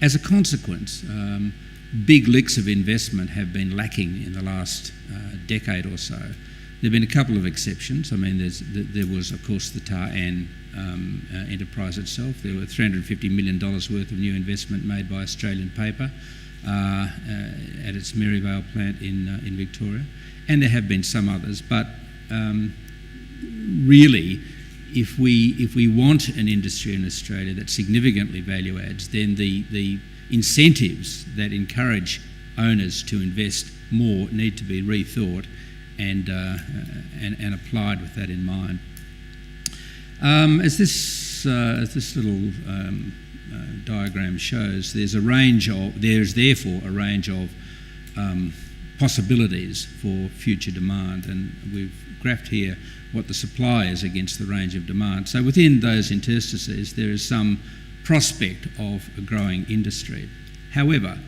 as a consequence, big licks of investment have been lacking in the last decade or so. There have been a couple of exceptions. I mean, there was, of course, the Tar An enterprise itself. There were $350 million worth of new investment made by Australian Paper at its Maryvale plant in Victoria, and there have been some others. But really, if we want an industry in Australia that significantly value adds, then the incentives that encourage owners to invest more need to be rethought and applied with that in mind. As this little diagram shows, there's therefore a range of possibilities for future demand, and we've graphed here what the supply is against the range of demand. So within those interstices, there is some prospect of a growing industry. However,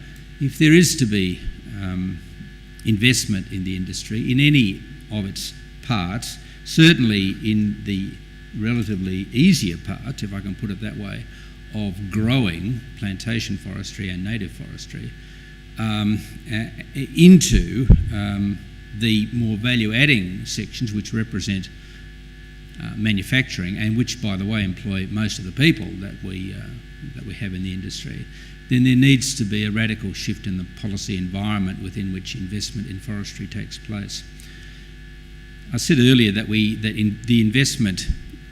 if there is to be investment in the industry, in any of its parts, certainly in the relatively easier parts, if I can put it that way, of growing plantation forestry and native forestry, into the more value-adding sections, which represent manufacturing, and which, by the way, employ most of the people that we have in the industry, then there needs to be a radical shift in the policy environment within which investment in forestry takes place. I said earlier that the investment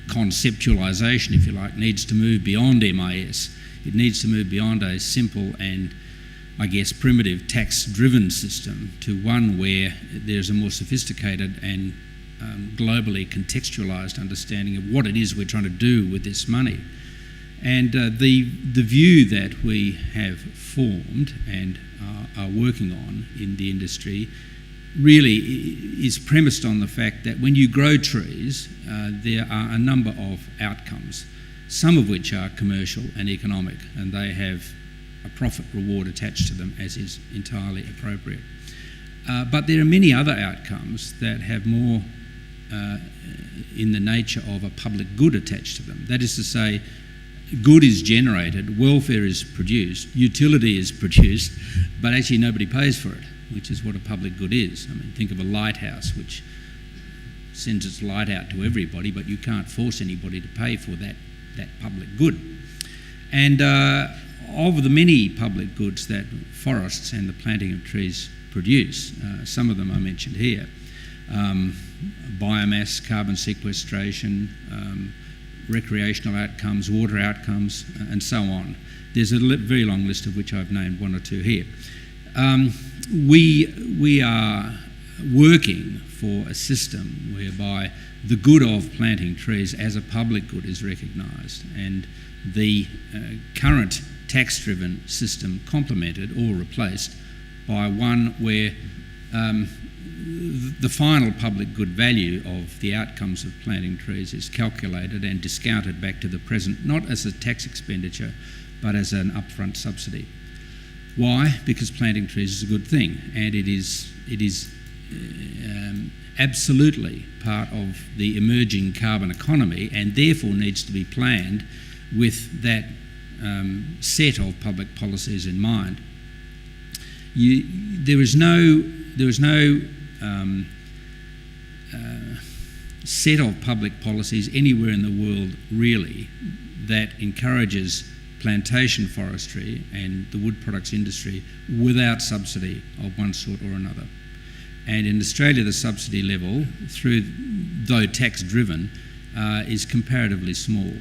conceptualisation, if you like, needs to move beyond MIS. It needs to move beyond a simple and, I guess, primitive tax-driven system to one where there's a more sophisticated and globally contextualised understanding of what it is we're trying to do with this money. And the view that we have formed and are working on in the industry really is premised on the fact that when you grow trees, there are a number of outcomes, some of which are commercial and economic, and they have a profit reward attached to them, as is entirely appropriate. But there are many other outcomes that have more in the nature of a public good attached to them. That is to say, good is generated, welfare is produced, utility is produced, but actually nobody pays for it, which is what a public good is. I mean, think of a lighthouse which sends its light out to everybody, but you can't force anybody to pay for that public good. And of the many public goods that forests and the planting of trees produce, some of them are mentioned here. Biomass, carbon sequestration, recreational outcomes, water outcomes, and so on. There's a very long list of which I've named one or two here. We are working for a system whereby the good of planting trees as a public good is recognised, and the current tax-driven system complemented or replaced by one where the final public good value of the outcomes of planting trees is calculated and discounted back to the present, not as a tax expenditure, but as an upfront subsidy. Why? Because planting trees is a good thing, and it is absolutely part of the emerging carbon economy, and therefore needs to be planned with that set of public policies in mind. There is no set of public policies anywhere in the world really that encourages plantation forestry and the wood products industry without subsidy of one sort or another. And in Australia, the subsidy level, though tax driven, is comparatively small.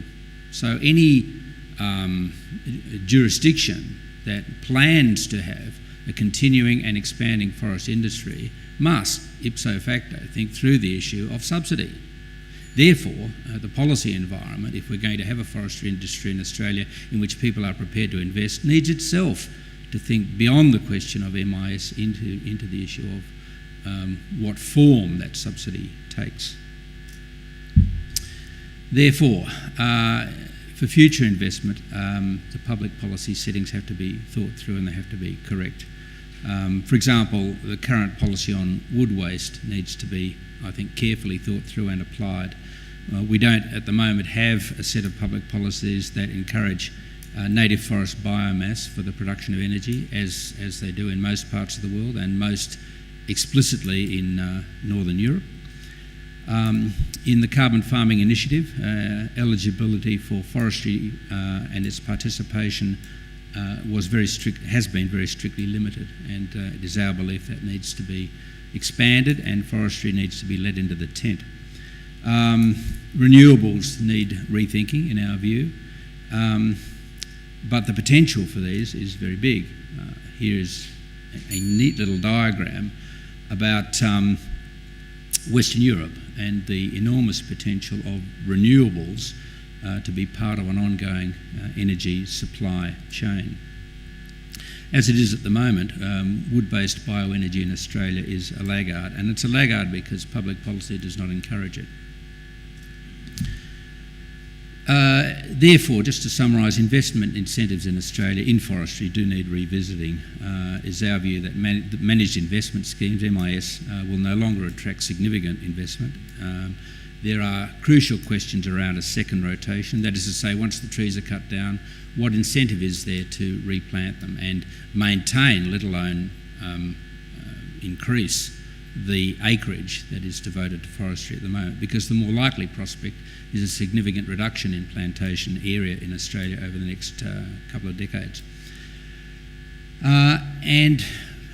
So any jurisdiction that plans to have a continuing and expanding forest industry must, ipso facto, think through the issue of subsidy. Therefore, the policy environment, if we're going to have a forestry industry in Australia in which people are prepared to invest, needs itself to think beyond the question of MIS into the issue of what form that subsidy takes. Therefore, for future investment, the public policy settings have to be thought through and they have to be correct. For example, the current policy on wood waste needs to be, I think, carefully thought through and applied. We don't at the moment have a set of public policies that encourage native forest biomass for the production of energy, as they do in most parts of the world and most explicitly in Northern Europe. In the Carbon Farming Initiative, eligibility for forestry and its participation has been very strictly limited, and it is our belief that needs to be expanded and forestry needs to be led into the tent. Renewables need rethinking in our view, but the potential for these is very big. Here is a neat little diagram about Western Europe and the enormous potential of renewables to be part of an ongoing energy supply chain. As it is at the moment, wood-based bioenergy in Australia is a laggard, and it's a laggard because public policy does not encourage it. Therefore, just to summarise, investment incentives in Australia in forestry do need revisiting. Is our view that managed investment schemes, MIS, will no longer attract significant investment. There are crucial questions around a second rotation, that is to say, once the trees are cut down, what incentive is there to replant them and maintain, let alone increase, the acreage that is devoted to forestry at the moment, because the more likely prospect is a significant reduction in plantation area in Australia over the next couple of decades. And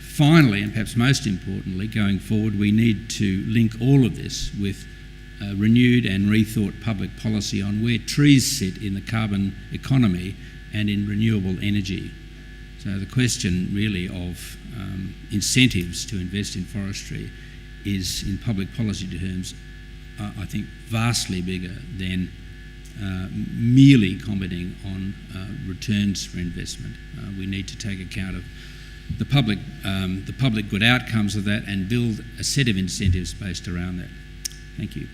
finally, and perhaps most importantly, going forward, we need to link all of this with renewed and rethought public policy on where trees sit in the carbon economy and in renewable energy. So the question really of incentives to invest in forestry is, in public policy terms, I think vastly bigger than merely commenting on returns for investment. We need to take account of the public good outcomes of that and build a set of incentives based around that. Thank you.